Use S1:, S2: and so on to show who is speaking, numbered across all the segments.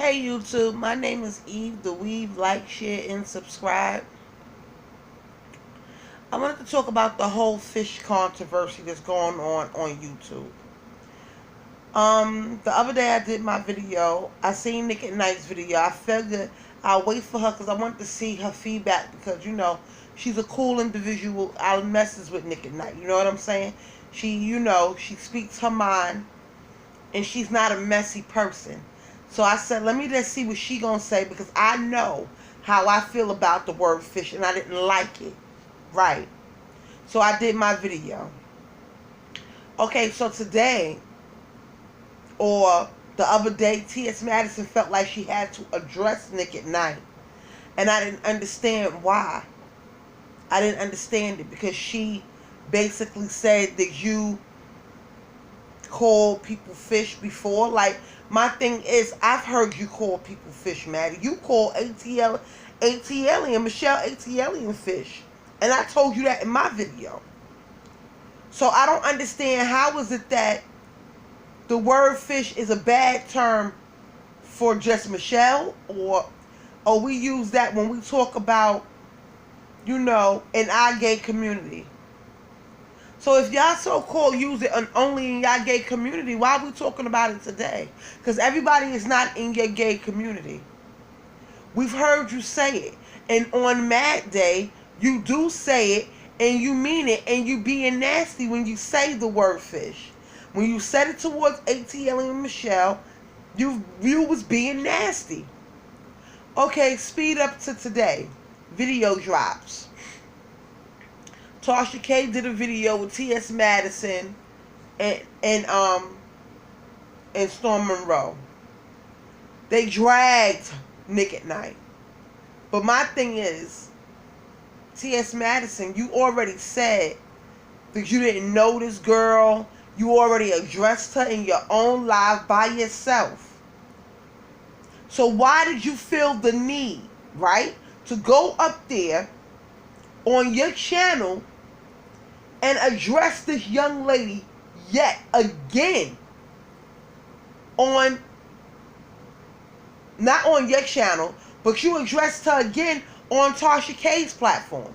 S1: Hey YouTube, my name is Eve the Weave. Like, share, and subscribe. I wanted to talk about the whole fish controversy that's going on YouTube. The other day I did my video. I seen Nick at Night's video. I figured I'll wait for her because I wanted to see her feedback because, she's a cool individual. I messes with Nick at Night. You know what I'm saying? She speaks her mind and she's not a messy person. So I said, let me just see what she gonna say because I know how I feel about the word fish and I didn't like it. Right. So I did my video. Okay, so today or the other day, T.S. Madison felt like she had to address Nick at Night. And I didn't understand why. I didn't understand it because she basically said that you call people fish before. Like, my thing is, I've heard you call people fish, Maddie. You call ATL and Michelle ATL fish. And I told you that in my video. So I don't understand how is it that the word fish is a bad term for just Michelle, or we use that when we talk about, in our gay community. So if y'all so-called use it only in y'all gay community, why are we talking about it today? Because everybody is not in your gay community. We've heard you say it. And on Mad Day, you do say it, and you mean it, and you being nasty when you say the word fish. When you said it towards ATL and Michelle, you was being nasty. Okay, speed up to today. Video drops. Tasha K did a video with T.S. Madison and Storm Monroe. They dragged Nick at Night. But my thing is, T.S. Madison, you already said that you didn't know this girl. You already addressed her in your own live by yourself. So why did you feel the need, right, to go up there on your channel and address this young lady yet again not on your channel, but you addressed her again on Tasha K's platform?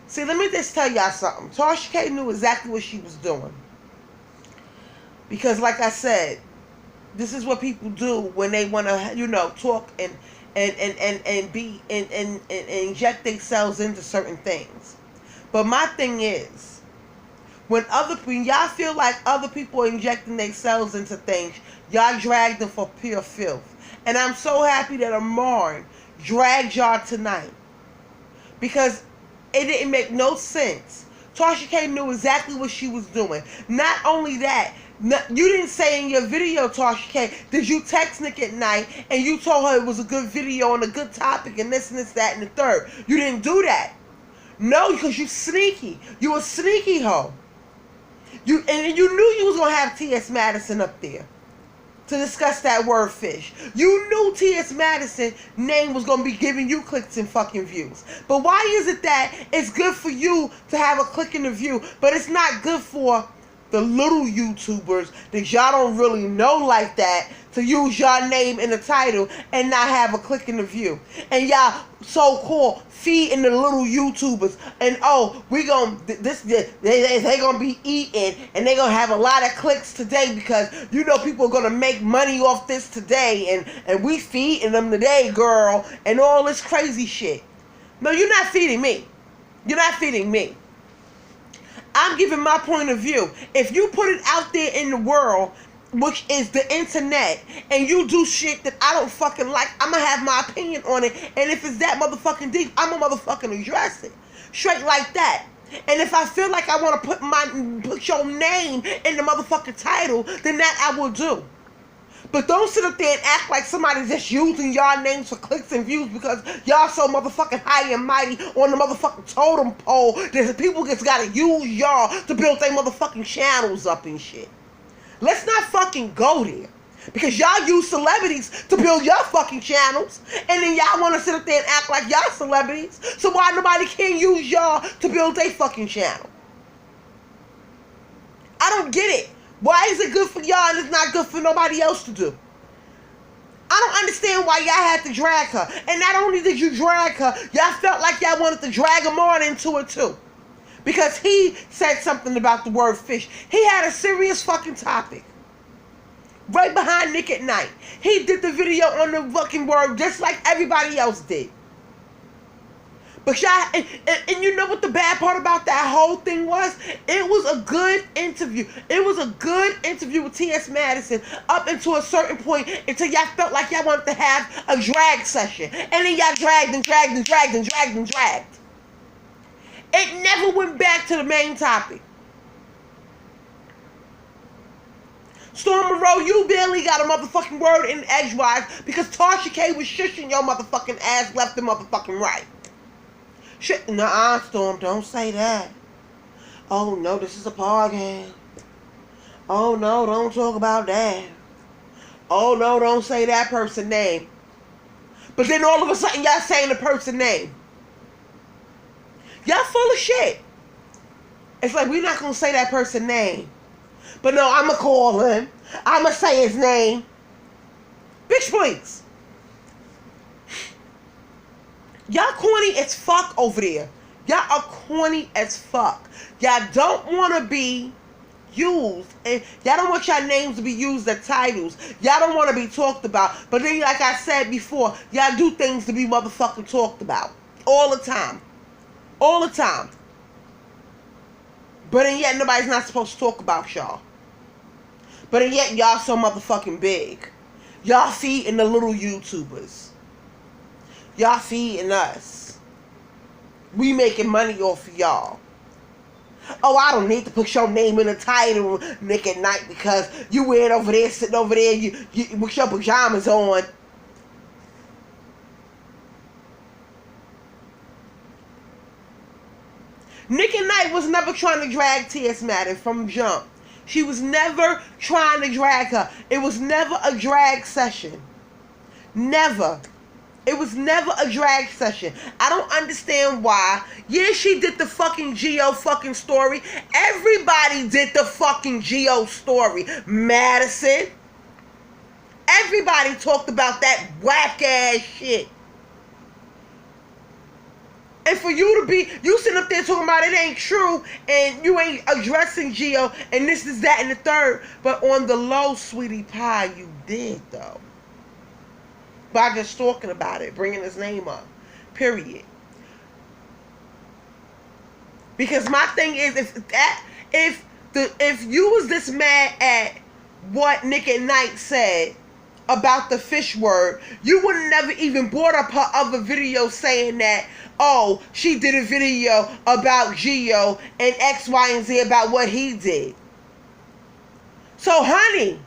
S1: See, let me just tell y'all something. Tasha K knew exactly what she was doing. Because like I said, this is what people do when they want to, talk and inject themselves into certain things. But my thing is, when y'all feel like other people are injecting themselves into things, y'all drag them for pure filth. And I'm so happy that Amar dragged y'all tonight. Because it didn't make no sense. Tasha K knew exactly what she was doing. Not only that, you didn't say in your video, Tasha K, did you text Nick at Night and you told her it was a good video and a good topic and this, that, and the third. You didn't do that. No, because you sneaky. You a sneaky hoe. You knew you was going to have T.S. Madison up there to discuss that word fish. You knew T.S. Madison name was going to be giving you clicks and fucking views. But why is it that it's good for you to have a click and a view, but it's not good for the little YouTubers that y'all don't really know like that to use your name in the title and not have a click and a view? And y'all so-called feeding the little YouTubers and they gonna be eating and they gonna have a lot of clicks today because people are gonna make money off this today and we feeding them today, girl, and all this crazy shit. No, you're not feeding me. You're not feeding me. I'm giving my point of view. If you put it out there in the world, which is the internet, and you do shit that I don't fucking like, I'm gonna have my opinion on it. And if it's that motherfucking deep, I'm gonna motherfucking address it. Straight like that. And if I feel like I want to put your name in the motherfucking title, then that I will do. But don't sit up there and act like somebody's just using y'all names for clicks and views because y'all so motherfucking high and mighty on the motherfucking totem pole that people just gotta use y'all to build their motherfucking channels up and shit. Let's not fucking go there. Because y'all use celebrities to build your fucking channels. And then y'all want to sit up there and act like y'all celebrities. So why nobody can use y'all to build their fucking channel? I don't get it. Why is it good for y'all and it's not good for nobody else to do? I don't understand why y'all had to drag her. And not only did you drag her, y'all felt like y'all wanted to drag him on into it too. Because he said something about the word fish. He had a serious fucking topic. Right behind Nick at Night. He did the video on the fucking word just like everybody else did. But y'all, and you know what the bad part about that whole thing was? It was a good interview. It was a good interview with T.S. Madison up until a certain point until y'all felt like y'all wanted to have a drag session. And then y'all dragged and dragged and dragged and dragged and dragged. It never went back to the main topic. Storm Monroe, you barely got a motherfucking word in edgewise because Tasha K was shushing your motherfucking ass left and motherfucking right. Shit, nuh-uh, Storm, don't say that. Oh, no, this is a podcast. Oh, no, don't talk about that. Oh, no, don't say that person's name. But then all of a sudden, y'all saying the person's name. Y'all full of shit. It's like, we're not going to say that person's name. But no, I'm going to call him. I'm going to say his name. Bitch, please. Y'all corny as fuck over there. Y'all are corny as fuck. Y'all don't want to be used. And y'all don't want y'all names to be used as titles. Y'all don't want to be talked about. But then, like I said before, y'all do things to be motherfucking talked about. All the time. All the time. But then yet, nobody's not supposed to talk about y'all. But then yet, y'all so motherfucking big. Y'all feeding the little YouTubers. Y'all feeding us. We making money off of y'all. Oh, I don't need to put your name in the title, Nick at Night, because you wearing over there, sitting over there, you with your pajamas on. Nick at Night was never trying to drag T.S. Madden from jump. She was never trying to drag her. It was never a drag session. Never. It was never a drag session. I don't understand why. Yeah, she did the fucking Geo fucking story. Everybody did the fucking Geo story. Madison. Everybody talked about that whack ass shit. And for you to be, you sitting up there talking about it ain't true and you ain't addressing Geo and this is that and the third. But on the low, sweetie pie, you did though. By just talking about it, bringing his name up. Period. Because my thing is, if you was this mad at what Nick at Night said about the fish word, you would have never even brought up her other video saying that, oh, she did a video about Geo and X, Y, and Z about what he did. So, honey,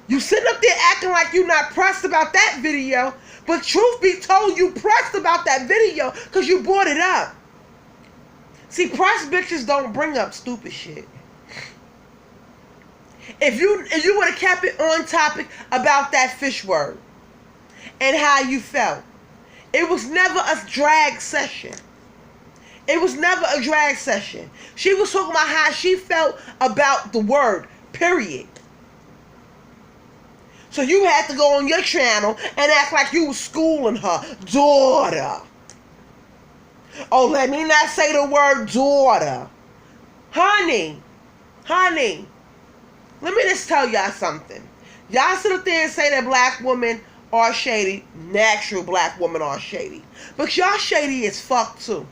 S1: you sitting up there acting like you not pressed about that video, but truth be told, you pressed about that video because you brought it up. See, pressed bitches don't bring up stupid shit. If you would have kept it on topic about that fish word and how you felt, it was never a drag session. It was never a drag session. She was talking about how she felt about the word, period. So you had to go on your channel and act like you was schooling her daughter. Oh, let me not say the word daughter. Honey, let me just tell y'all something. Y'all sit up there and say that black women are shady. Natural black women are shady. But y'all shady as fuck too.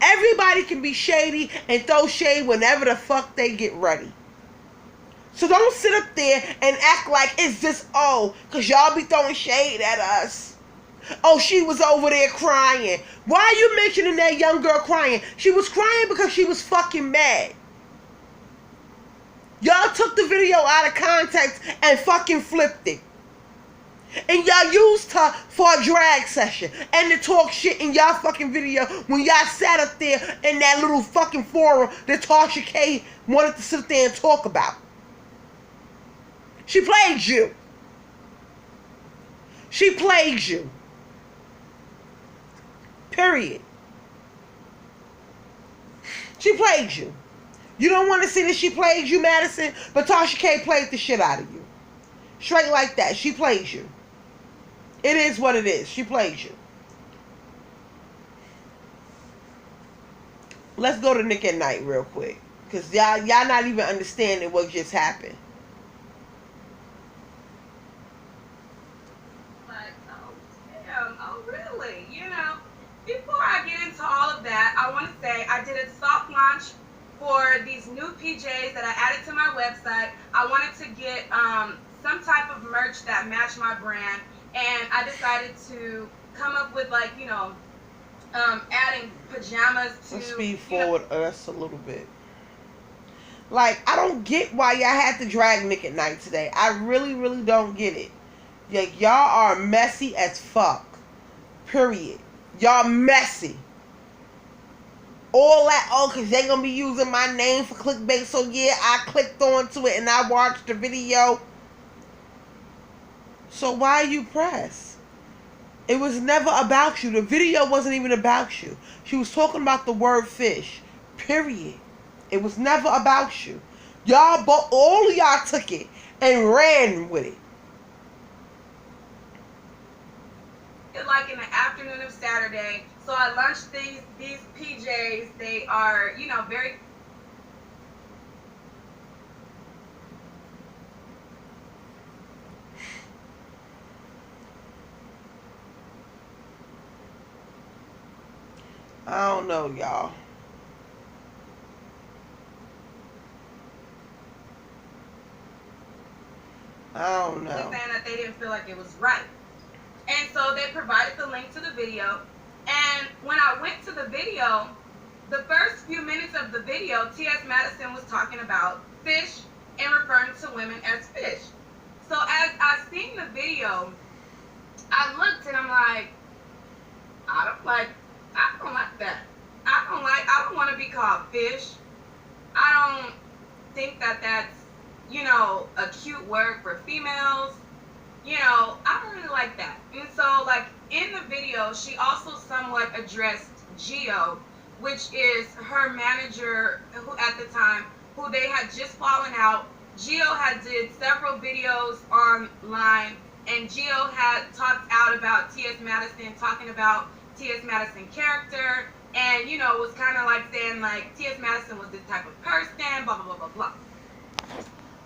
S1: Everybody can be shady and throw shade whenever the fuck they get ready. So don't sit up there and act like it's just, oh, because y'all be throwing shade at us. Oh, she was over there crying. Why are you mentioning that young girl crying? She was crying because she was fucking mad. Y'all took the video out of context and fucking flipped it. And y'all used her for a drag session and to talk shit in y'all fucking video when y'all sat up there in that little fucking forum that Tasha K wanted to sit there and talk about. She played you. She played you. Period. She played you. You don't want to see that she played you, Madison, but Tasha K played the shit out of you. Straight like that. She played you. It is what it is. She played you. Let's go to Nick at Night real quick. Because y'all not even understanding what just happened.
S2: Like, oh, damn, oh, really? You know, before I get into all of that, I want to say I did a soft launch for these new PJs that I added to my website. I wanted to get some type of merch that matched my brand, and I decided to come up with, like, you know, adding pajamas to,
S1: Let's speed
S2: you know,
S1: forward us a little bit. Like, I don't get why y'all had to drag Nick at Night today. I really, really don't get it. Like, y'all are messy as fuck. Period. Y'all messy. All that, oh, because they going to be using my name for clickbait. So, yeah, I clicked onto it and I watched the video. So, why are you pressed? It was never about you. The video wasn't even about you. She was talking about the word fish. Period. It was never about you. Y'all, all of y'all took it and ran with it.
S2: like in the afternoon of Saturday. So I launched these PJs. They are, you know, very.
S1: I don't know, y'all. I don't know.
S2: Saying that they didn't feel like it was right. And so they provided the link to the video. And when I went to the video, the first few minutes of the video, T.S. Madison was talking about fish and referring to women as fish. So as I seen the video, I looked and I'm like, I don't like that. I don't want to be called fish. I don't think that that's, you know, a cute word for females. You know, I don't really like that. And so, like, in the video, she also somewhat addressed Gio, which is her manager who at the time, who they had just fallen out. Gio had did several videos online, and Gio had talked out about T.S. Madison, talking about T.S. Madison character, and, you know, was kind of like saying, like, T.S. Madison was this type of person, blah, blah, blah, blah, blah.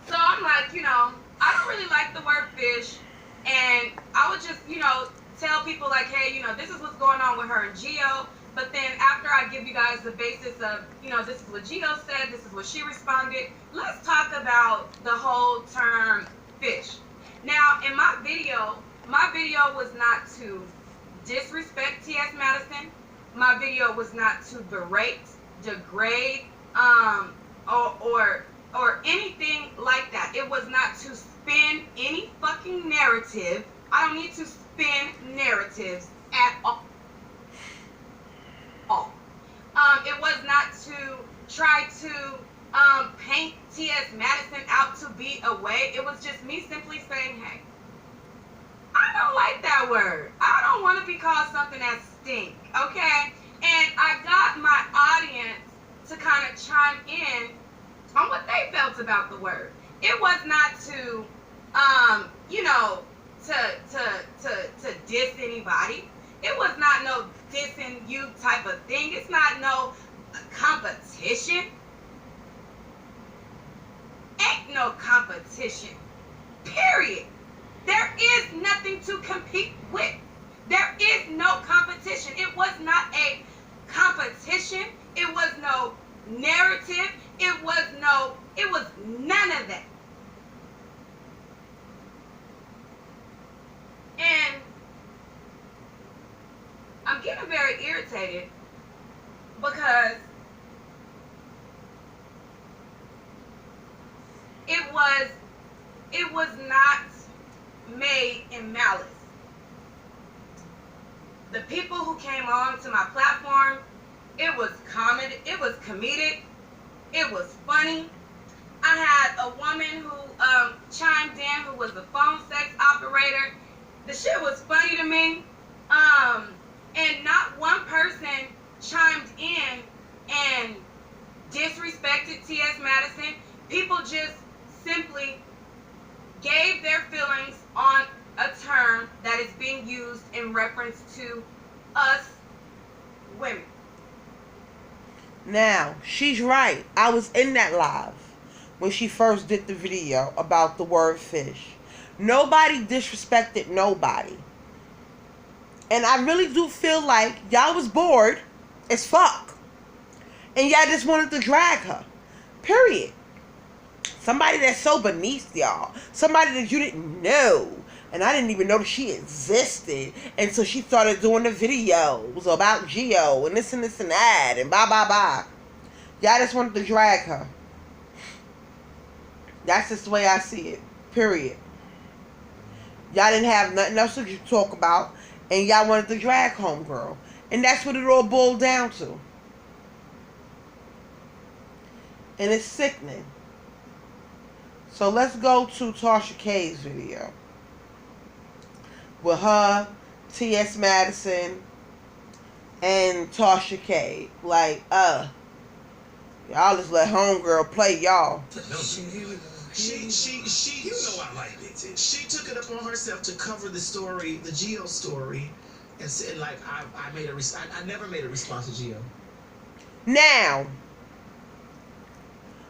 S2: So I'm like, you know, I don't really like the word fish, and I would just, you know, tell people, like, hey, you know, this is what's going on with her and Gio. But then after I give you guys the basis of, you know, this is what Gio said, this is what she responded, let's talk about the whole term fish. Now, in my video was not to disrespect T.S. Madison. My video was not to berate, degrade, or anything like that. It was not to spin any fucking narrative. I don't need to spin narratives at all. It was not to try to paint T.S. Madison out to be a way. It was just me simply saying, hey, I don't like that word. I don't want to be called something that stink, okay? And I got my audience to kind of chime in on what they felt about the word. It was not to, you know, to diss anybody. It was not no dissing you type of thing. It's not no competition. Ain't no competition. Period. There is nothing to compete with. There is no competition. It was not a competition. It was no narrative. It was none of that. And I'm getting very irritated because it was not made in malice. The people who came on to my platform, it was comedic, it was funny. I had a woman who chimed in who was a phone sex operator. The shit was funny to me. And not one person chimed in and disrespected T.S. Madison. People just simply gave their feelings on a term that is being used in reference to us women.
S1: Now, she's right. I was in that live when she first did the video about the word fish. Nobody disrespected nobody. And I really do feel like y'all was bored as fuck. And y'all just wanted to drag her. Period. Somebody that's so beneath y'all. Somebody that you didn't know. And I didn't even know that she existed until she started doing the videos about Geo and this and that and blah, blah, blah. Y'all just wanted to drag her. That's just the way I see it. Period. Y'all didn't have nothing else to talk about. And y'all wanted to drag homegirl. And that's what it all boiled down to. And it's sickening. So let's go to Tasha K's video. With her, T.S. Madison, and Tasha K. Like, y'all just let homegirl play y'all.
S3: She, you know I like it. She took it upon herself to cover the story, the Geo story, and said, like, I never made a response to Geo.
S1: Now,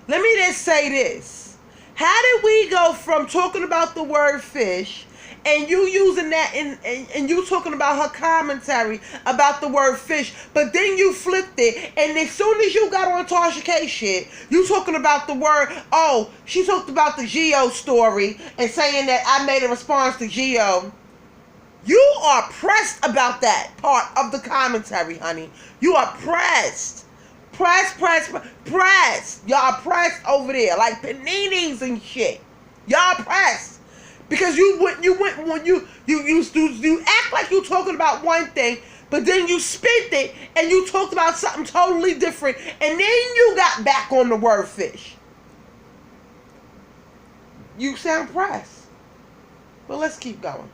S1: let me just say this. How did we go from talking about the word fish and you using that and you talking about her commentary about the word fish, but then you flipped it, and as soon as you got on Tasha K shit, you talking about the word, she talked about the Geo story and saying that I made a response to Geo. You are pressed about that part of the commentary, honey. You are pressed. Pressed. Y'all are pressed over there like paninis and shit. Y'all pressed. Because you act like you talking about one thing, but then you spent it and you talked about something totally different, and then you got back on the word fish. You sound pressed. But let's keep going.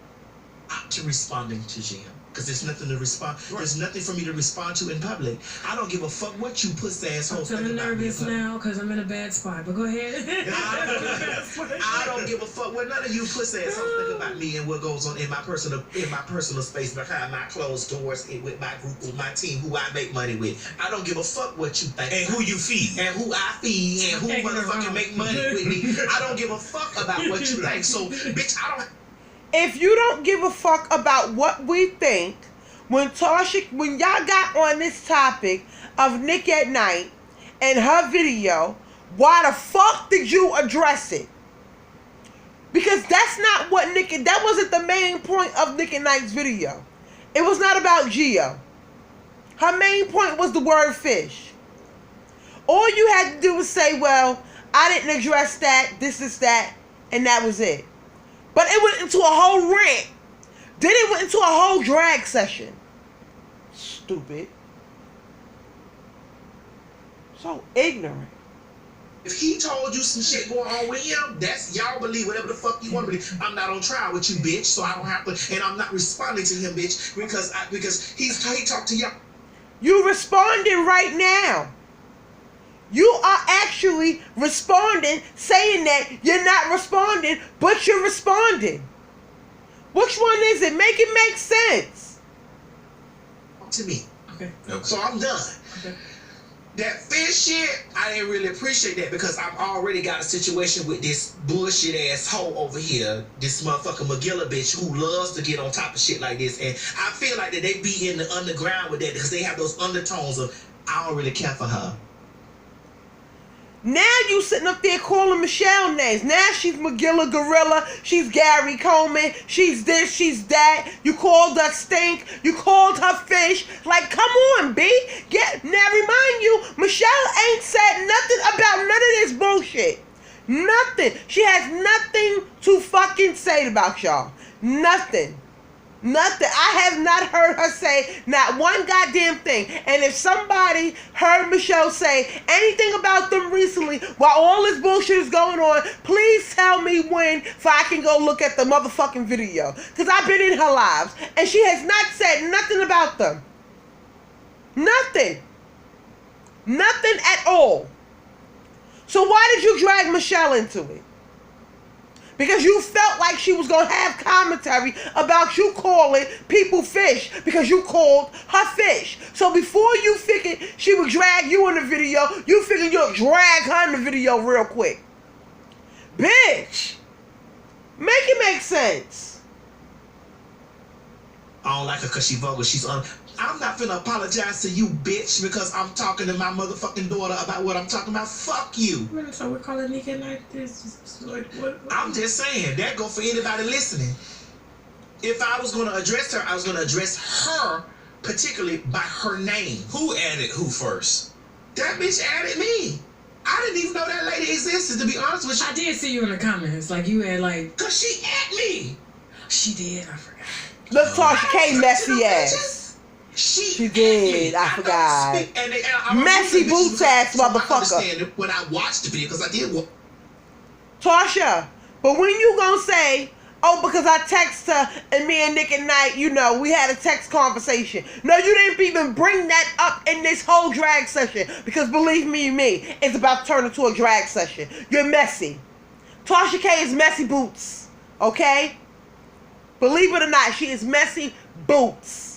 S3: To responding to Geo. Because there's nothing to respond. There's nothing for me to respond to in public. I don't give a fuck what you pussy assholes think about me.
S4: I'm nervous now because I'm in a bad spot. But go ahead.
S3: I don't give a fuck what none of you pussy assholes think about me and what goes on in my personal space behind my closed doors with my group, with my team, who I make money with. I don't give a fuck what you think.
S5: And who you feed.
S3: And who I feed. And who motherfucking make money with me. I don't give a fuck about what you think. So, bitch, I don't.
S1: If you don't give a fuck about what we think, when y'all got on this topic of Nick at Night and her video, why the fuck did you address it? Because that's not what that wasn't the main point of Nick at Night's video. It was not about Geo. Her main point was the word fish. All you had to do was say, well, I didn't address that, this is that, and that was it. But it went into a whole rant. Then it went into a whole drag session. Stupid. So ignorant.
S3: If he told you some shit going on with him, that's y'all believe whatever the fuck you want to believe. I'm not on trial with you, bitch, so I don't have to, and I'm not responding to him, bitch, because he talked to y'all.
S1: You responding right now. You are actually responding, saying that you're not responding, but you're responding. Which one is it? Make it make sense.
S3: To me.
S4: Okay.
S3: So I'm done.
S4: Okay.
S3: That fish shit, I didn't really appreciate that because I've already got a situation with this bullshit ass hoe over here, this motherfucking McGilla bitch who loves to get on top of shit like this. And I feel like that they be in the underground with that because they have those undertones of, I don't really care for her.
S1: Now you sitting up there calling Michelle names. Now she's McGilla Gorilla. She's Gary Coleman. She's this, she's that. You called her stink. You called her fish. Like, come on, B. Now remind you, Michelle ain't said nothing about none of this bullshit. Nothing. She has nothing to fucking say about y'all. Nothing. Nothing. I have not heard her say not one goddamn thing. And if somebody heard Michelle say anything about them recently while all this bullshit is going on, please tell me when so I can go look at the motherfucking video. Because I've been in her lives and she has not said nothing about them. Nothing. Nothing at all. So why did you drag Michelle into it? Because you felt like she was going to have commentary about you calling people fish because you called her fish. So before you figured she would drag you in the video, you figured you'll drag her in the video real quick. Bitch. Make it make sense.
S3: I don't like her because she vulgar. I'm not finna apologize to you, bitch, because I'm talking to my motherfucking daughter about what I'm talking about. Fuck you.
S4: So we're calling Nika like this? Like, what?
S3: I'm just saying, that go for anybody listening. If I was gonna address her, I was gonna address her particularly by her name.
S5: Who added who first?
S3: That bitch added me. I didn't even know that lady existed, to be honest with you.
S4: I did see you in the comments. Like, you had, like...
S3: Because she added me.
S4: She did. I forgot.
S1: Look, Tasha K messy ass.
S3: She
S1: did.
S3: me.
S1: I forgot.
S3: I'm
S1: Messy boots ass motherfucker.
S3: I understand it when I watched the video, because I did.
S1: Tasha, but when you gonna say, oh, because I text her and me and Nick at night, you know, we had a text conversation. No, you didn't even bring that up in this whole drag session. Because believe me, it's about to turn into a drag session. You're messy. Tasha K is messy boots. Okay? Believe it or not, she is messy boots.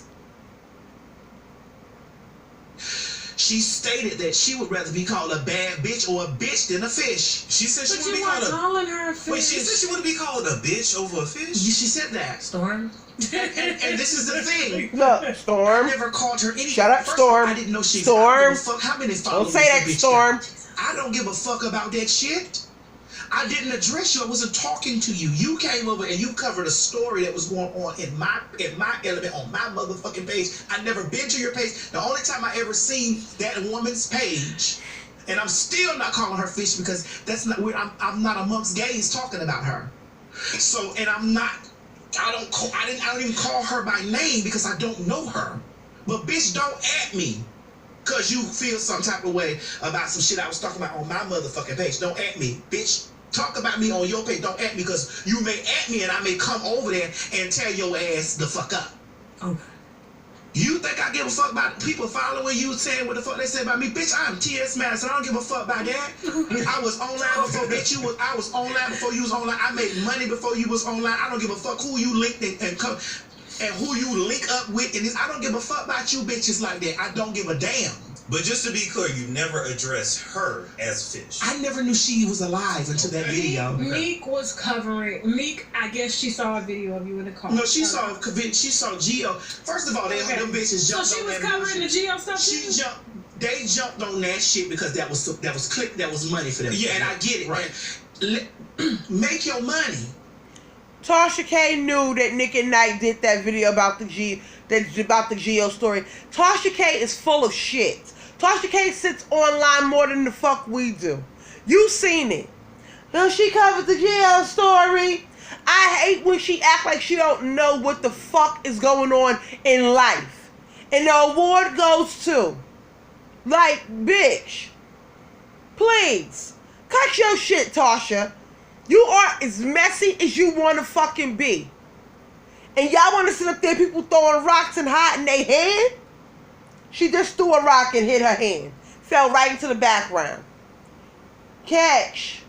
S3: She stated that she would rather be called a bad bitch or a bitch than a fish.
S5: She said she
S4: But
S5: would
S4: you
S5: be
S4: weren't
S5: called
S4: calling her a fish.
S5: Wait, she said she would be called a bitch over a fish?
S3: She said that.
S4: Storm?
S3: And this is the thing.
S1: Look,
S3: I
S1: Storm.
S3: never called her anything.
S1: Shut up,
S3: First
S1: Storm.
S3: Of all, I didn't know she
S1: Storm.
S3: I don't give a fuck how many followers
S1: Don't say that,
S3: bitch
S1: Storm.
S3: got. I don't give a fuck about that shit. I didn't address you. I wasn't talking to you. You came over and you covered a story that was going on in my element on my motherfucking page. I never been to your page. The only time I ever seen that woman's page, and I'm still not calling her fish because that's not weird. I'm not amongst gays talking about her. So, and I'm not. I don't even call her by name because I don't know her. But bitch, don't at me. Cause you feel some type of way about some shit I was talking about on my motherfucking page. Don't at me, bitch. Talk about me on your page. Don't at me, because you may at me and I may come over there and tear your ass the fuck up.
S4: Okay.
S3: You think I give a fuck about people following you saying what the fuck they say about me? Bitch, I'm T.S. Madison. I don't give a fuck about that. I was online before, bitch. I was online before you was online. I made money before you was online. I don't give a fuck who you linked and come and who you link up with. And I don't give a fuck about you bitches like that. I don't give a damn.
S5: But just to be clear, you never addressed her as fish.
S3: I never knew she was alive until that video.
S4: Meek was covering. Meek, I guess she saw a video of you in the car.
S3: No, she saw Gio. First of all, them bitches jumped on that.
S4: So she was covering the Gio stuff.
S3: They jumped on that shit because that was money for them.
S5: Yeah,
S3: and I get it. Right. Make your money.
S1: Tasha K knew that Nick and Knight did that video about the Geo story. Tasha K is full of shit. Tasha K sits online more than the fuck we do. You seen it. Now she covered the Geo story. I hate when she act like she don't know what the fuck is going on in life. And the award goes to, like, bitch, please, cut your shit, Tasha. You are as messy as you want to fucking be. And y'all want to sit up there, people throwing rocks and hot in their hand? She just threw a rock and hit her hand. Fell right into the background. Catch.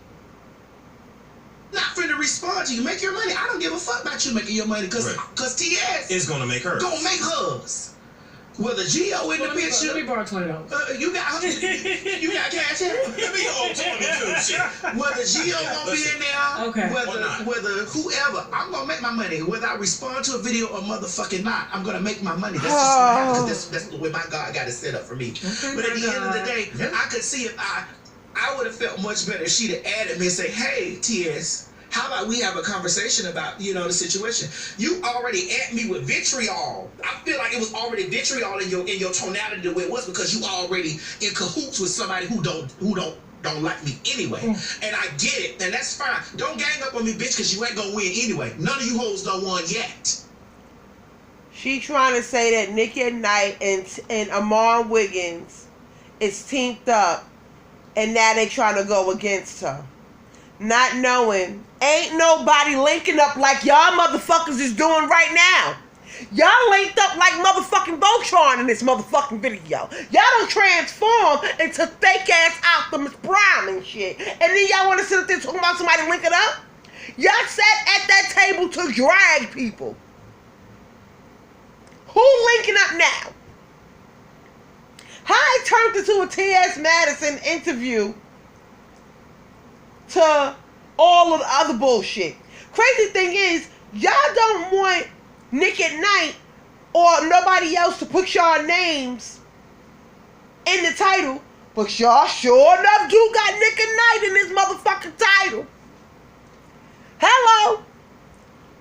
S3: Not finna respond to you. Make your money. I don't give a fuck about you making your money because TS
S5: is gonna make hers.
S3: Gonna make hers. Whether Gio in the picture.
S4: Let me borrow $20.
S3: You got cash out?
S5: Give me your 22 shit.
S3: Whether Gio gonna be in there,
S4: okay.
S3: whether whoever, I'm gonna make my money. Whether I respond to a video or motherfucking not, I'm gonna make my money. That's just gonna happen because that's the way my God got it set up for me.
S4: Okay,
S3: but at the end of the day, I could see if I would have felt much better if she'd have added me and say, hey, TS, how about we have a conversation about, the situation? You already at me with vitriol. I feel like it was already vitriol in your tonality the way it was because you already in cahoots with somebody who don't like me anyway. And I get it, and that's fine. Don't gang up on me, bitch, because you ain't gonna win anyway. None of you hoes done won yet.
S1: She trying to say that Nicki at Night and Amar Wiggins is teamed up, and now they trying to go against her. Not knowing, ain't nobody linking up like y'all motherfuckers is doing right now. Y'all linked up like motherfucking Voltron in this motherfucking video. Y'all don't transform into fake ass Optimus Prime and shit. And then y'all want to sit up there talking about somebody linking up? Y'all sat at that table to drag people. Who linking up now? How it turned into a T.S. Madison interview to all of the other bullshit. Crazy thing is, y'all don't want Nick at Night or nobody else to put y'all names in the title, but y'all sure enough do got Nick at Night in this motherfucking title. Hello?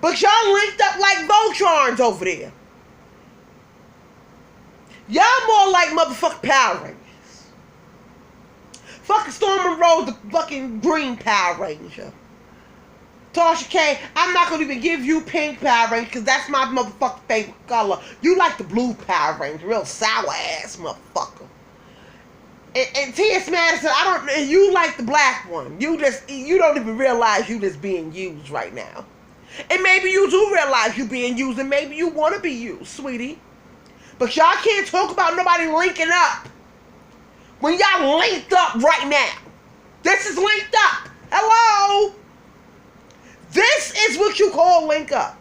S1: But y'all linked up like Voltrons over there. Y'all more like motherfucking Power Rangers. Fucking Storm and Rose, the fucking green Power Ranger. Tasha K, I'm not gonna even give you pink Power Ranger because that's my motherfucking favorite color. You like the blue Power Ranger, real sour ass motherfucker. And T.S. Madison, you like the black one. You don't even realize you just being used right now. And maybe you do realize you being used and maybe you want to be used, sweetie. But y'all can't talk about nobody linking up when y'all linked up right now. This is linked up. Hello? This is what you call link up.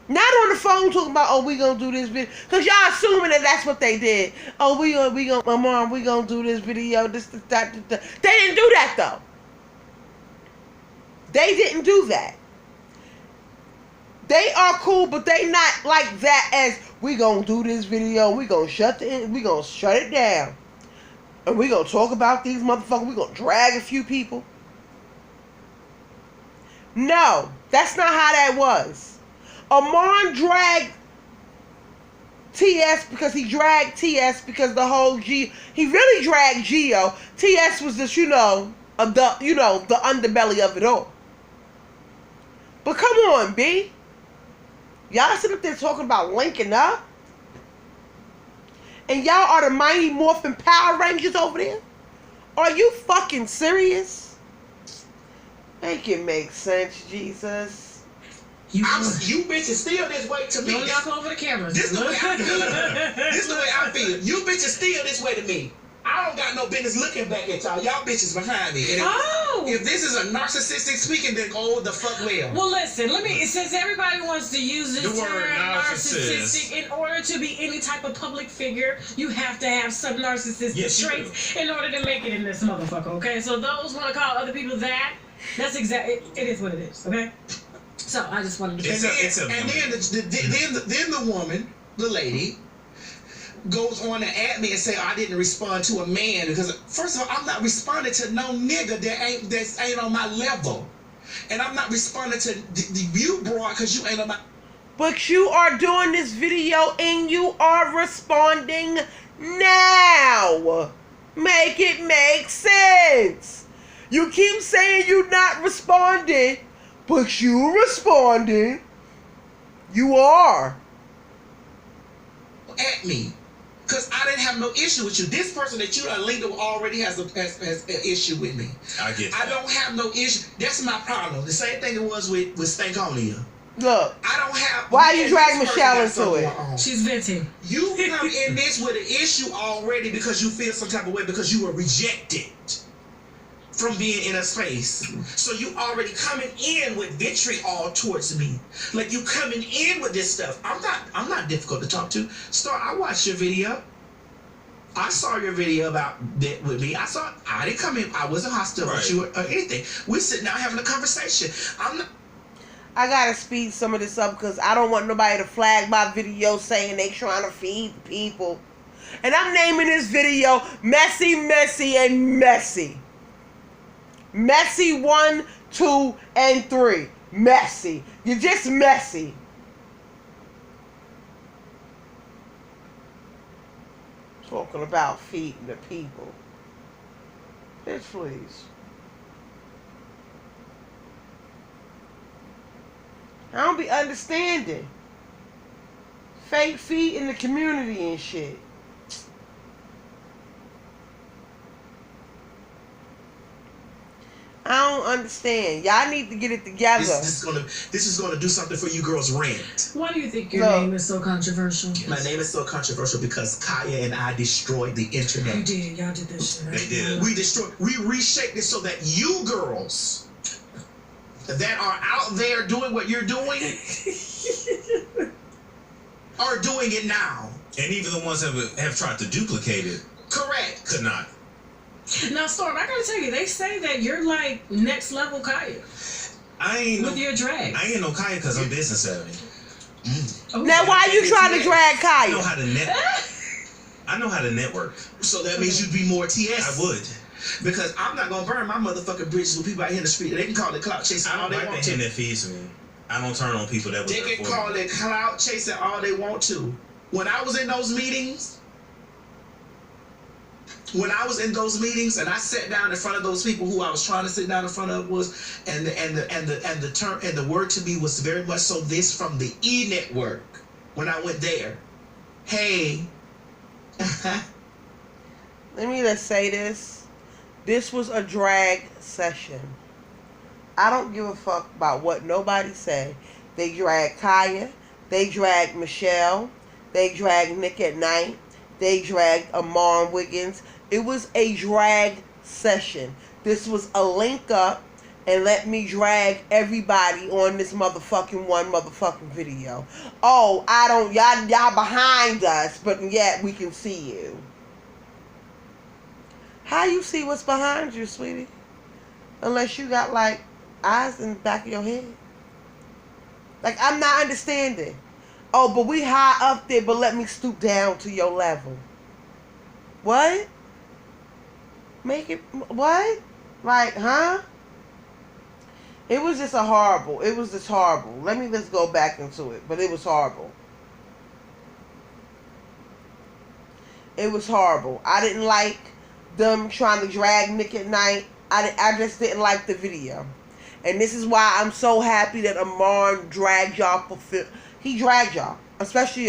S1: Not on the phone talking about, oh, we gonna do this video. Because y'all assuming that that's what they did. Oh, we gonna do this video. This, that. They didn't do that, though. They didn't do that. They are cool, but they not like that as we gonna do this video, we gonna shut it down. And we gonna talk about these motherfuckers, we gonna drag a few people. No, that's not how that was. Amon dragged TS because he dragged TS because the whole he really dragged Geo. TS was just, the underbelly of it all. But come on, B. Y'all sit up there talking about linking up? And y'all are the Mighty Morphin Power Rangers over there? Are you fucking serious? Make it make sense, Jesus.
S3: You bitches still this way to me.
S4: Don't knock over the cameras.
S3: This the way I feel. This the way I feel. You bitches still this way to me. I don't got no business looking back at y'all. Y'all bitches behind me. And if this is a narcissistic speaking, then go the fuck well.
S4: Well, listen, since everybody wants to use this
S5: The word
S4: term
S5: narcissist.
S4: in order to be any type of public figure, you have to have some narcissistic traits in order to make it in this motherfucker, okay? So those want to call other people that's exactly, it is what it is, okay? So I just wanted to
S3: then the woman, the lady, goes on to add me and say, I didn't respond to a man because, first of all, I'm not responding to no nigga that ain't on my level. And I'm not responding to you, broad, because you ain't on my...
S1: But you are doing this video and you are responding now. Make it make sense. You keep saying you're not responding, but you responding. You are.
S3: At me. Because I didn't have no issue with you. This person that you are linked with already has an issue with me.
S5: I get that.
S3: I don't have no issue. That's my problem. The same thing it was with Stankonia.
S1: Look.
S3: I don't have...
S1: Why you drag Michelle into it?
S4: She's venting.
S3: You come in this with an issue already because you feel some type of way because you were rejected from being in a space. So you already coming in with vitriol towards me. Like you coming in with this stuff. I'm not difficult to talk to. Star, I watched your video. I saw your video about that with me. I didn't come in. I wasn't hostile with you or anything. We're sitting out having a conversation.
S1: I gotta speed some of this up because I don't want nobody to flag my video saying they trying to feed people. And I'm naming this video Messy, Messy, and Messy. Messy 1, 2, and 3. Messy. You're just messy. Talking about feeding the people. Bitch, please. I don't be understanding. Fake feet in the community and shit. I don't understand. Y'all need to get it together.
S3: This is gonna do something for you girls' rent.
S4: Why do you think your name is so controversial?
S3: My name is so controversial because Kaya and I destroyed the internet.
S4: You did. Y'all did this shit. Right?
S5: They did.
S3: We reshaped it so that you girls that are out there doing what you're doing are doing it now.
S5: And even the ones that have tried to duplicate it.
S3: Correct.
S5: Could not.
S4: Now, Storm, I gotta tell you, they say that you're like next level Kaya.
S5: I ain't
S4: with your drag.
S5: I ain't no Kaya because I'm business savvy.
S4: Oh,
S1: now, why you trying to drag Kaya?
S5: I know how to I know how to network.
S3: So that means you'd be more TS.
S5: I would.
S3: Because I'm not gonna burn my motherfucking bridges with people out here in the street. They can call it clout chasing all
S5: I don't
S3: they
S5: like
S3: want
S5: that
S3: to.
S5: hand that feeds me. I don't turn on people that was
S3: They
S5: there
S3: can
S5: for
S3: call
S5: me.
S3: it clout chasing all they want to. When I was in those meetings, and I sat down in front of those people who I was trying to sit down in front of was, and the term and the word to me was very much so this from the E network when I went there. Hey.
S1: Let me just say this. This was a drag session. I don't give a fuck about what nobody say. They dragged Kaya. They dragged Michelle. They dragged Nick at Night. They dragged Amon Wiggins. It was a drag session. This was a link up and let me drag everybody on this motherfucking video. Oh, y'all behind us, but yet we can see you. How you see what's behind you, sweetie? Unless you got like eyes in the back of your head. Like, I'm not understanding. Oh, but we high up there, but let me stoop down to your level. What? Make it, what? Like, huh? It was just horrible. Let me just go back into it. But it was horrible. It was horrible. I didn't like them trying to drag Nick at Night. I just didn't like the video. And this is why I'm so happy that Amon dragged y'all he dragged y'all. Especially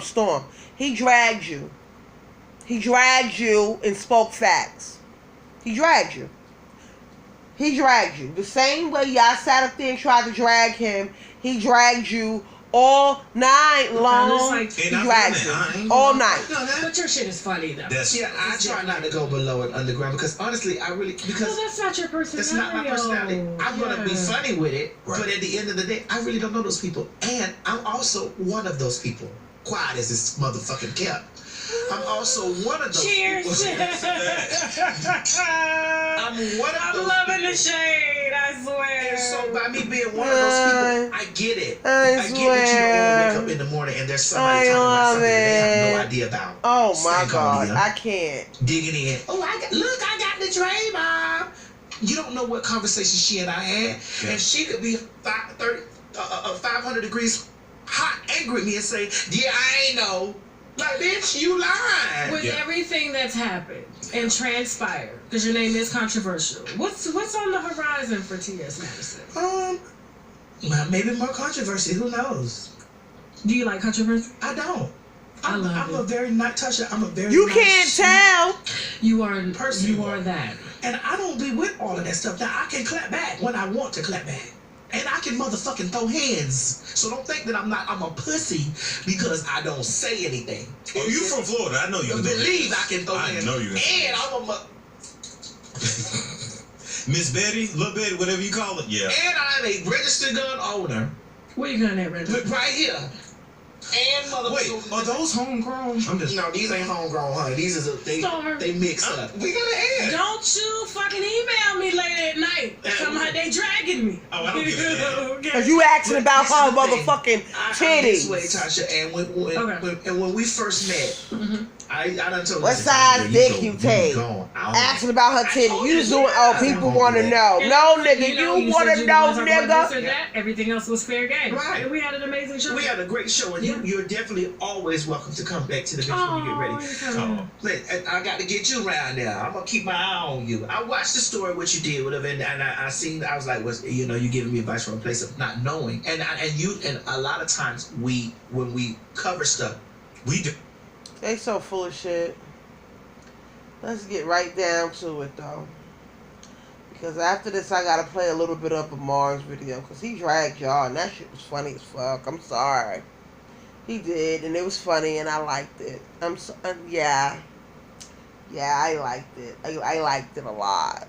S1: Storm. He dragged you. He dragged you and spoke facts. He dragged you. He dragged you. The same way y'all sat up there and tried to drag him, he dragged you all night long.
S4: Like,
S1: he dragged you all night.
S4: But your shit is funny though.
S3: I try not to go below it underground because honestly, because
S4: that's not your personality.
S3: That's not my personality. I'm gonna be funny with it,
S5: right.
S3: But at the end of the day, I really don't know those people, and I'm also one of those people. Quiet as this motherfucking kept. I'm also one of those
S4: Cheers.
S3: people. I'm
S4: loving the shade, I swear.
S3: And so by me being one of those people, I get it.
S1: I
S3: get that you don't wake up in the morning and there's somebody talking about something they have no idea about.
S1: Oh my God, I can't.
S3: Digging in. Oh, I got the Dre, Mom. You don't know what conversation she and I had. Yeah. And she could be 500 degrees hot, angry at me and say, yeah, I ain't know. Like, bitch, you lying.
S4: With everything that's happened and transpired, because your name is controversial, what's on the horizon for T.S. Madison?
S3: Maybe more controversy. Who knows?
S4: Do you like controversy?
S3: I don't.
S4: I'm
S3: a very nice toucher. I'm a very
S1: You
S3: nice
S1: can't tell.
S4: You are
S3: person.
S4: You are that.
S3: And I don't be with all of that stuff. Now, I can clap back when I want to clap back. And I can motherfucking throw hands. So don't think that I'm a pussy because I don't say anything.
S5: Oh, you from Florida. I know you can
S3: believe I can throw hands.
S5: I know you can.
S3: And I'm a
S5: Miss Betty, Lil Betty, whatever you call it, yeah.
S3: And I'm a registered gun owner.
S4: Where you gun at, Reggie?
S3: Right here. And
S5: wait, are those homegrown?
S3: No, these ain't homegrown, honey. These is they mix up. We gotta add.
S4: Don't you fucking email me later at night. Somehow they dragging me.
S5: Oh, I don't give a damn.
S4: Okay.
S1: Cause you asking about her motherfucking titties.
S3: This way, Tasha, and when we first met, I done told you.
S1: What size dick you take? Asking about her titties. You doing? Oh, people want to know. No, nigga, you want to know, nigga.
S4: Everything else was fair game.
S3: Right.
S4: And we had an amazing show.
S3: We had a great show, and you're definitely always welcome to come back to the bitch when you get ready. I got to get you around there. I'm gonna keep my eye on you. I watched the story what you did, whatever, and I seen. I was like, you giving me advice from a place of not knowing, and a lot of times when we cover stuff, we do.
S1: They so full of shit. Let's get right down to it though. Because after this, I gotta play a little bit of Amar's video. Because he dragged y'all, and that shit was funny as fuck. I'm sorry. He did, and it was funny, and I liked it. Yeah, I liked it. I liked it a lot.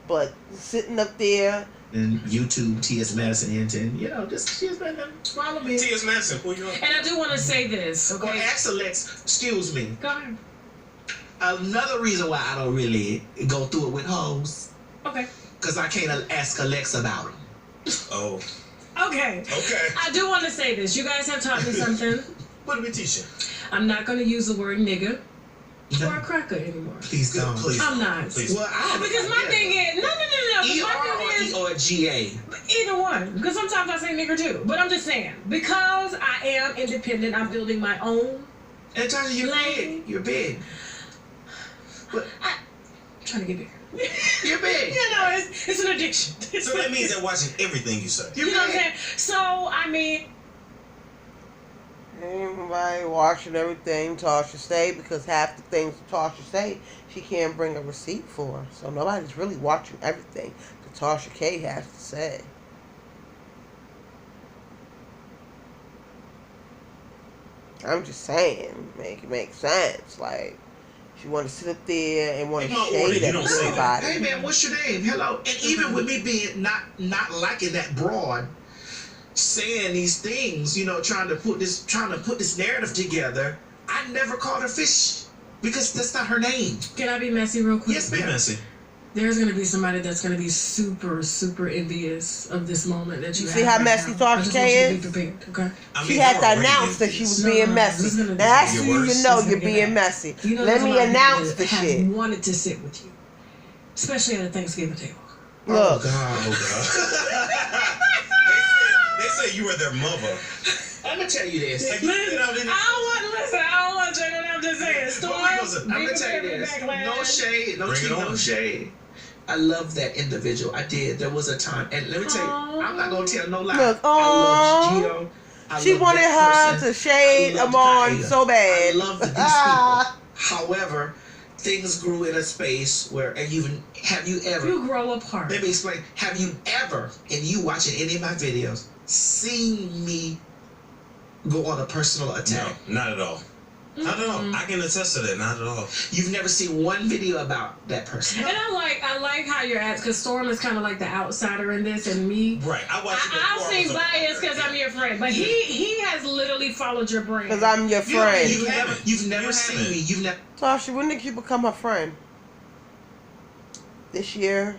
S1: But sitting up there,
S3: and YouTube T.S. Madison Hinton. You know, just she's been follow me.
S5: T.S. Madison, who you on?
S4: And I do want to say this.
S3: Go
S4: Okay.
S3: ask Alex. Excuse me.
S4: Go ahead.
S3: Another reason why I don't really go through it with hoes,
S4: Okay.
S3: because I can't ask Alex about them.
S5: Oh.
S4: Okay.
S5: Okay.
S4: I do want to say this. You guys have taught me something.
S5: What did we teach you?
S4: I'm not going to use the word nigga
S3: No.
S4: or a cracker anymore.
S3: Please don't.
S5: Please.
S4: I'm not.
S5: Please.
S3: Well, I
S4: Because my thing is, no.
S3: E
S4: My
S3: R
S4: thing
S3: or
S4: is,
S3: E or G A.
S4: either one. Because sometimes I say nigger too. But I'm just saying, because I am independent, I'm building my own.
S3: And Tasha, you're
S4: Lane.
S3: big. You're big.
S4: I'm trying to get bigger.
S3: You're big.
S4: You know, it's an addiction.
S5: So that means they're watching everything you say.
S3: You're
S4: You know what I'm
S3: big.
S4: saying? So, I mean,
S1: Anybody watching everything Tasha say, because half the things Tasha say, she can't bring a receipt for. So nobody's really watching everything that Tasha K has to say. I'm just saying, make it make sense. Like, she want to sit up there and want to
S5: In my order,
S1: shade
S5: you
S1: at
S5: don't say that.
S1: everybody.
S3: Hey man, what's your name? Hello. And even with me being not liking that broad, saying these things, you know, trying to put this narrative together, I never called her fish because that's not her name.
S4: can I be messy real quick?
S3: Yes,
S5: Be
S3: ma'am.
S5: messy.
S4: There's going to be somebody that's going to be super, super envious of this moment that you
S1: You
S4: have
S1: see how
S4: right
S1: messy
S4: now. I
S1: Tasha
S4: just
S1: K
S4: want you to
S1: is?
S4: be prepared, okay?
S5: I mean,
S1: She had
S5: they're
S1: to
S5: already
S1: announce that she
S5: envious.
S1: was
S4: No,
S1: being
S4: no,
S1: messy.
S4: this is gonna
S1: That's
S5: get
S1: when you
S5: worse.
S1: know
S4: It's
S1: you're
S4: gonna get
S1: being
S4: bad.
S1: messy.
S4: You know,
S1: Let
S4: there's a
S1: me
S4: lot of people
S1: announce
S4: that
S1: the
S4: have
S1: shit.
S4: wanted to sit with you, especially at a Thanksgiving table.
S1: Look,
S3: Oh God.
S5: Oh, God. they say you were their mother.
S3: I'm gonna tell you this.
S5: Have you been out in
S4: I don't want to listen. I'm just saying. Storm,
S3: I'm gonna tell you this. No shade. No
S5: Bring it
S3: tea, no
S5: on.
S3: shade. I love that individual. I did. There was a time, and let me tell you, I'm not gonna tell no lie.
S1: Look,
S3: I love Gio. I
S1: she
S3: love
S1: wanted
S3: that
S1: her
S3: person.
S1: to shade
S3: I loved
S1: Amon
S3: Kaida.
S1: so bad.
S3: I love these people. However, things grew in a space where, and have you ever?
S4: You grow apart.
S3: Let me explain. Have you ever, and you watching any of my videos, seen me go on a personal
S5: No,
S3: attack?
S5: not at all. Not at all. I can attest to that. Not at all.
S3: You've never seen one video about that person.
S4: And I like how you're at, because Storm is kind of like the outsider in this, and me.
S5: Right. I watched it
S4: I'll
S5: before I
S4: say
S5: was a
S4: biased because I'm your friend, but he has literally followed your brand.
S1: Because I'm your friend.
S3: You've never seen
S5: haven't.
S3: me. You've never.
S1: Tasha, when did you become her friend? This year?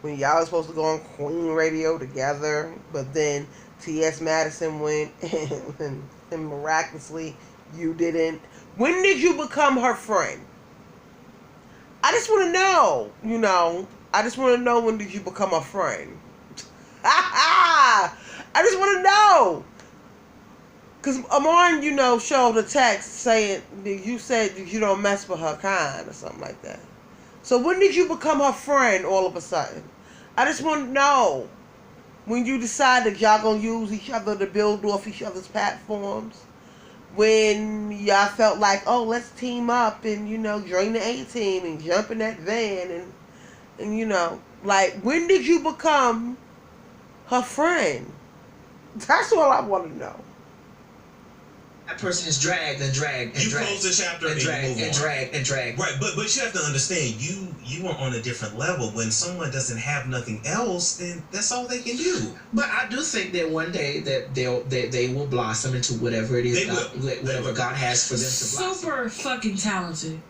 S1: When y'all was supposed to go on Queen Radio together, but then T.S. Madison went and miraculously you didn't. When did you become her friend? I just want to know, you know. I just want to know, when did you become a friend? I just want to know. Because Amon, you know, showed a text saying that you said that you don't mess with her kind or something like that. So when did you become her friend all of a sudden? I just want to know. When you decided y'all going to use each other to build off each other's platforms. When y'all felt like, oh, let's team up and, you know, join the A-team and jump in that van and you know. Like, when did you become her friend? That's all I want to know.
S3: That person is dragged and dragged and
S5: You
S3: dragged.
S5: close the chapter
S3: and
S5: and you
S3: dragged
S5: move
S3: and
S5: on.
S3: dragged and dragged.
S5: Right, but you have to understand, you are on a different level. When someone doesn't have nothing else, then that's all they can do.
S3: But I do think that one day that they will blossom into whatever it is,
S5: They
S3: God,
S5: will.
S3: whatever God has for them to blossom.
S4: Super fucking talented.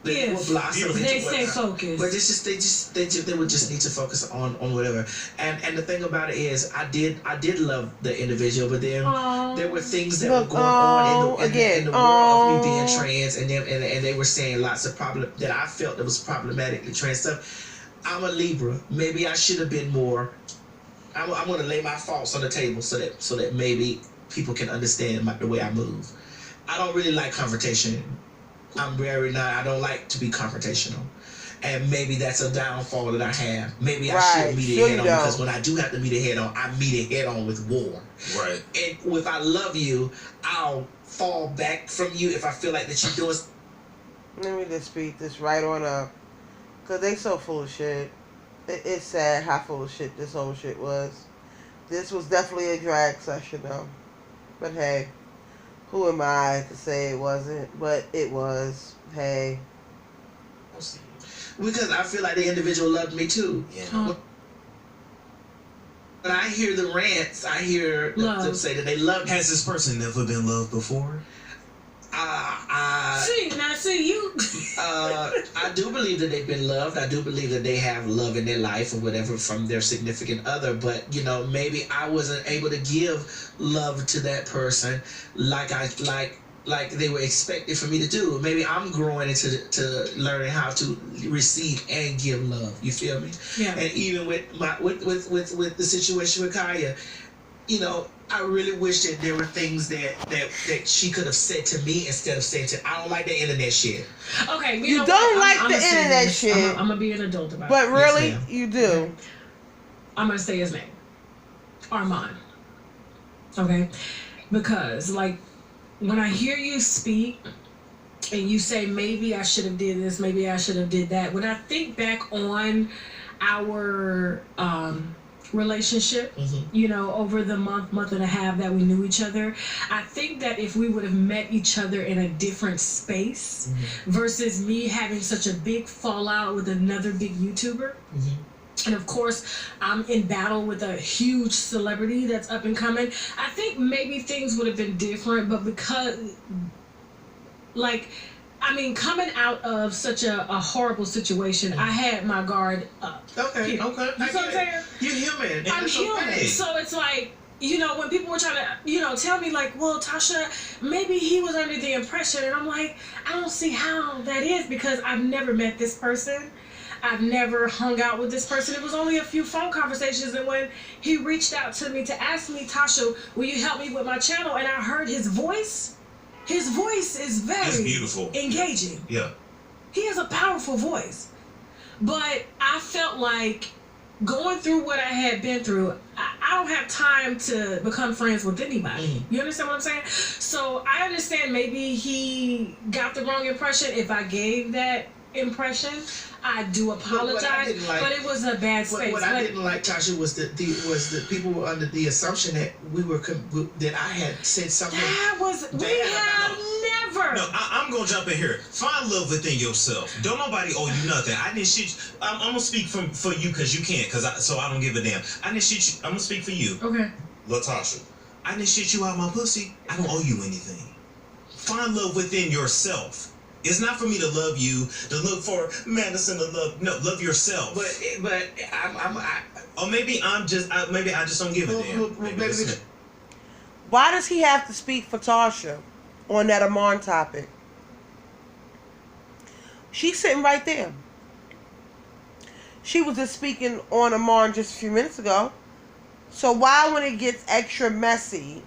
S3: They will
S4: If
S3: blossom into
S4: they stay
S3: whatever.
S4: focused.
S3: But it's just they would just need to focus on whatever. And the thing about it is, I did love the individual, but then there were things that were going on in the world of me being trans, and them and they were saying lots of problem that I felt that was problematically trans stuff. I'm a Libra. Maybe I should have been more. I'm going to lay my faults on the table so that maybe people can understand the way I move. I don't really like confrontation. I don't like to be confrontational. And maybe that's a downfall that I have. Maybe I should meet it head on, because when I do have to meet it head on, I meet it head on with war.
S5: Right.
S3: And if I love you, I'll fall back from you if I feel like that you're doing.
S1: Let me just speed this right on up. Because they so full of shit. It's sad how full of shit this whole shit was. This was definitely a drag session though. But hey, who am I to say it wasn't? But it was. Hey.
S3: Because I feel like the individual loved me too.
S5: Yeah.
S3: When I hear the rants, I hear them say that they love.
S5: Has this person never been loved before?
S4: See you.
S3: I do believe that they've been loved. I do believe that they have love in their life or whatever from their significant other. But maybe I wasn't able to give love to that person like they were expected for me to do. Maybe I'm growing into learning how to receive and give love. You feel me?
S4: Yeah.
S3: And even with the situation with Kaya, I really wish that there were things that she could have said to me instead of saying to. I don't like the internet shit.
S4: Okay,
S1: you don't like the internet shit.
S4: I'm gonna be an adult about it.
S1: But really, you do.
S4: Okay. I'm gonna say his name, Armand. Okay, because when I hear you speak and you say maybe I should have did this, maybe I should have did that. When I think back on our relationship, over the month and a half that we knew each other, I think that if we would have met each other in a different space versus me having such a big fallout with another big YouTuber, and of course I'm in battle with a huge celebrity that's up and coming, I think maybe things would have been different. But because coming out of such a horrible situation, I had my guard up.
S3: Okay.
S4: You know what I'm saying?
S3: You're human.
S4: I'm human. Okay. So it's when people were trying to, tell me well, Tasha, maybe he was under the impression, and I'm like, I don't see how that is, because I've never met this person. I've never hung out with this person. It was only a few phone conversations, and when he reached out to me to ask me, Tasha, will you help me with my channel? And I heard his voice. His voice is very
S5: beautiful,
S4: engaging.
S5: Yeah.
S4: He has a powerful voice. But I felt like going through what I had been through, I don't have time to become friends with anybody. You understand what I'm saying? So I understand maybe he got the wrong impression. If I gave that impression, I do apologize, but it was a bad space.
S3: What I didn't like, Tasha, was that people were under the assumption that that I had said something.
S4: We have never.
S5: No, I'm gonna jump in here. Find love within yourself. Don't nobody owe you nothing. I didn't shit. I'm gonna speak for you because you can't. So I don't give a damn. I didn't shit you. I'm gonna speak for you.
S4: Okay.
S5: Latasha, I didn't shit you out my pussy. I don't owe you anything. Find love within yourself. It's not for me to love you, to look for Madison to love. No, love yourself.
S3: But
S5: maybe I just don't give a damn.
S1: Why does he have to speak for Tasha on that Amon topic? She's sitting right there. She was just speaking on Amon just a few minutes ago. So why, when it gets extra messy,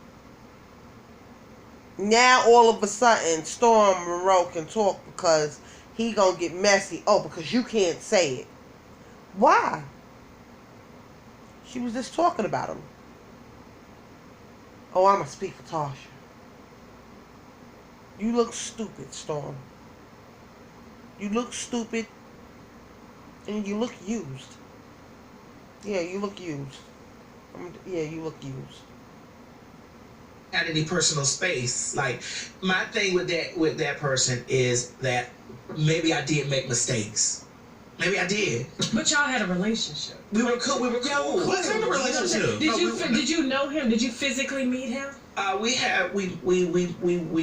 S1: now all of a sudden Storm Monroe can talk because he gonna get messy? Oh, because you can't say it. Why? She was just talking about him. Oh, I'm gonna speak for Tasha. You look stupid, Storm. You look stupid, and you look used. Yeah, you look used. You look used.
S3: At any personal space, my thing with that person is that maybe I did make mistakes. Maybe I did.
S4: But y'all had a relationship.
S3: We were cool.
S5: What kind of relationship?
S4: Did you know him? Did you physically meet him?
S3: We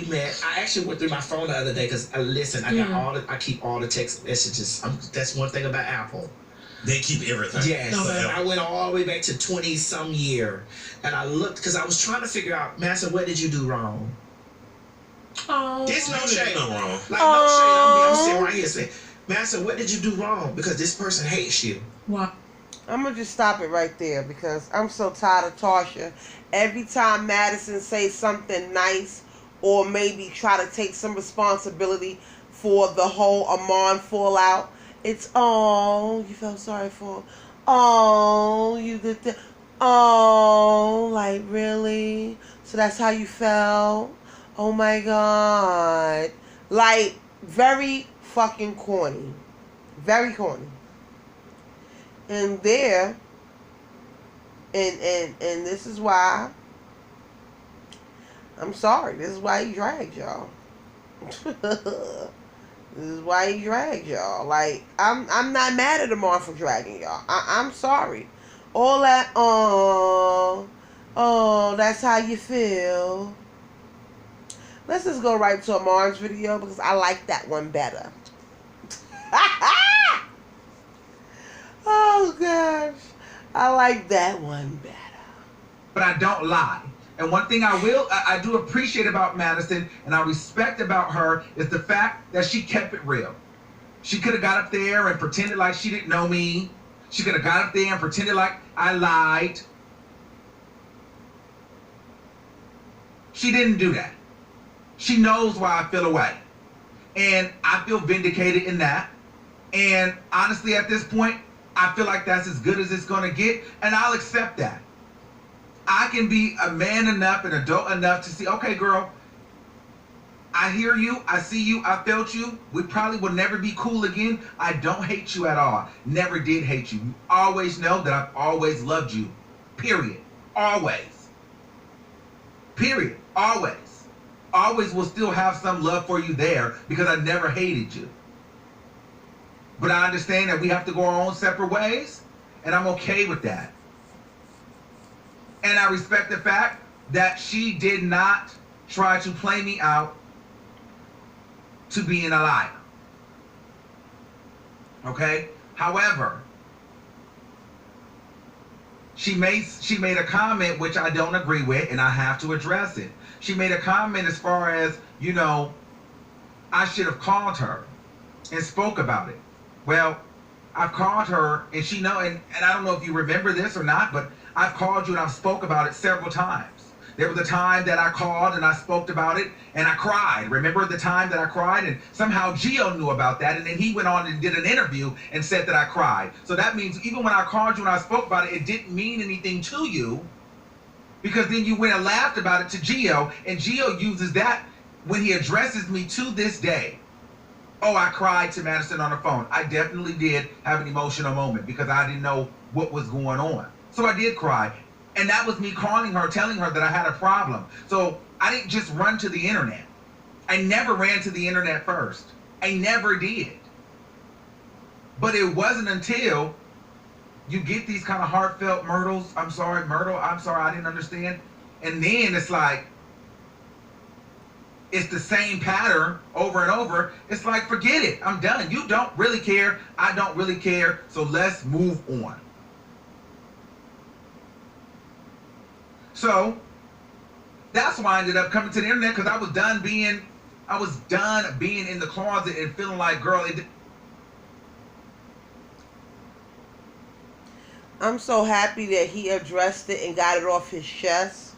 S3: met. I actually went through my phone the other day because listen, I keep all the text messages. That's one thing about Apple.
S5: They keep everything.
S3: Yes. I went all the way back to 20-some year, and I looked because I was trying to figure out, Master, what did you do wrong?
S4: Oh.
S3: There's no shade.
S5: No wrong.
S3: No shade. I'm sitting right here saying, Master, what did you do wrong? Because this person hates you.
S4: What?
S1: I'm going to just stop it right there because I'm so tired of Tasha. Every time Madison says something nice or maybe try to take some responsibility for the whole Amon fallout, it's, oh, you felt sorry for him. Oh, you did that. Oh, like, really? So that's how you felt? Oh, my God. Like, very fucking corny. Very corny. And there, and this is why, I'm sorry, this is why he dragged y'all. This is why he dragged y'all. Like, I'm not mad at Amon for dragging y'all. I'm sorry. All that, that's how you feel. Let's just go right to a Mars video because I like that one better. Oh gosh, I like that one better.
S6: But I don't lie. And one thing I do appreciate about Madison and I respect about her is the fact that she kept it real. She could have got up there and pretended like she didn't know me. She could have got up there and pretended like I lied. She didn't do that. She knows why I feel away. And I feel vindicated in that. And honestly, at this point, I feel like that's as good as it's going to get. And I'll accept that. I can be a man enough and adult enough to see, okay, girl, I hear you, I see you, I felt you. We probably will never be cool again. I don't hate you at all. Never did hate you. You always know that I've always loved you. Period. Always. Period. Always. Always will still have some love for you there because I never hated you. But I understand that we have to go our own separate ways, and I'm okay with that. And I respect the fact that she did not try to play me out to being a liar. Okay? However, she made a comment which I don't agree with, and I have to address it. She made a comment as far as, you know, I should have called her and spoke about it. Well, I've called her, and she know, and I don't know if you remember this or not, but I've called you and I've spoke about it several times. There was a time that I called and I spoke about it and I cried. Remember the time that I cried? And somehow Gio knew about that, and then he went on and did an interview and said that I cried. So that means even when I called you and I spoke about it, it didn't mean anything to you, because then you went and laughed about it to Gio, and Gio uses that when he addresses me to this day. Oh, I cried to Madison on the phone. I definitely did have an emotional moment because I didn't know what was going on. So I did cry. And that was me calling her, telling her that I had a problem. So I didn't just run to the internet. I never ran to the internet first. I never did. But it wasn't until you get these kind of heartfelt Myrtle, I'm sorry, I didn't understand. And then it's like, it's the same pattern over and over. It's like, forget it. I'm done. You don't really care. I don't really care. So let's move on. So that's why I ended up coming to the internet, because I was done being in the closet and feeling like, girl,
S1: I'm so happy that he addressed it and got it off his chest.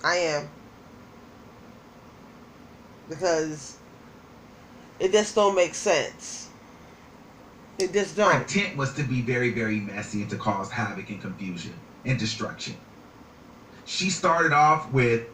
S1: I am. Because it just don't make sense. It just don't.
S6: My intent was to be very, very messy and to cause havoc and confusion and destruction. She started off with,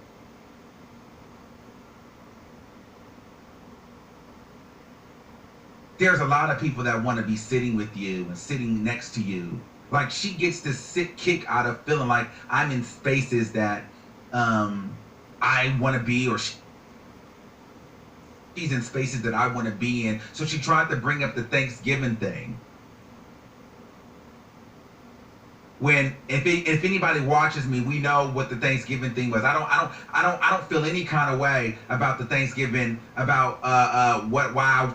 S6: there's a lot of people that want to be sitting with you and sitting next to you. Like, she gets this kick out of feeling like I'm in spaces that I want to be, or she's in spaces that I want to be in. So she tried to bring up the Thanksgiving thing. When if anybody watches me, we know what the Thanksgiving thing was. I don't feel any kind of way about the Thanksgiving, about why